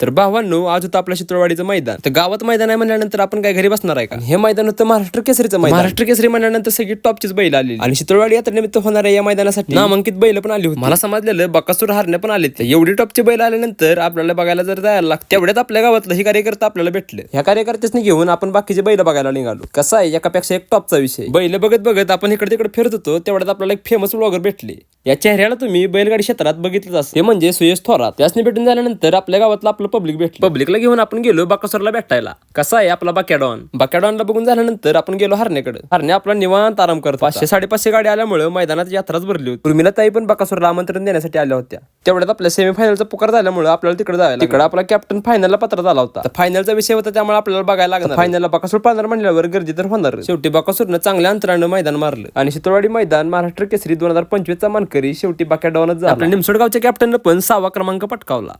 तर भावांनो, आज होतं आपल्या शितळवाडीचं मैदान. तर गावात मैदान आहे म्हणल्यानंतर आपण काय घरी बसणार आहे का? हे मैदान होतं महाराष्ट्र केसरीचं मैदान. महाराष्ट्र केसरी म्हणल्यानंतर सगळी टॉपचीच बैल आलेली आणि शितळवाडी यात्रेनिमित्त होणाऱ्या या मैदानासाठी नामांकित बैल पण आली होती. मला समजलेलं बकासूर हारणे पण आले. एवढी टॉपची बैल आल्यानंतर आपल्याला बघायला जर जायला लागतं, तेवढ्यात आपल्या गावातलं हे कार्यकर्ता आपल्याला भेटले. ह्या कार्यकर्त्यांनी घेऊन आपण बाकीचे बैल बघायला निघालो. कसं आहे, एकापेक्षा एक टॉपचा विषय. बैल बघत बघत आपण इकडे तिकडे फिरत होतो, तेवढ्यात आपल्याला एक फेमस ब्लॉगर भेटले. या चेहऱ्याला तुम्ही बैलगाडी क्षेत्रात बघितलंच असेल, ते म्हणजे सुयश थोरात. त्यासनी भेटून झाल्यानंतर आपल्या गावातलं आपलं पब्लिक भेटलं. पब्लिकला घेऊन आपण गेलो बकासूरला भेटायला. कसा आहे आपला बकॅडॉनला बघून झाल्यानंतर आपण गेलो हरण्याकडे. हरणे आपला निवांत आराम करतो. 500-550 गाडी आल्यामुळे मैदानात यात्राच भरली होती. उर्मिला ताई पण बकासूरला आमंत्रण देण्यासाठी आल्या होत्या. तेवढ्यात आपल्या सेमीफायनलचा पुकार झाल्यामुळे आपल्याला तिकडे जायला. तिकडे आपला कॅप्टन फायनलला पात्र झाला होता. फायनलचा विषय होता, त्यामुळे आपल्याला बघायला लागणार. फायनलला बकासूर पाळणार म्हणल्यावर गर्दी तर होणार. शेवटी बकासूरनं चांगल्या अंतरानं मैदान मारलं आणि शितळवाडी मैदान महाराष्ट्र केसरी 2025 चा मानकरी शेवटी बकॅडॉनच झाला. आपल्या निमसोड गावच्या कॅप्टननं पण 6वा क्रमांक पटकावला.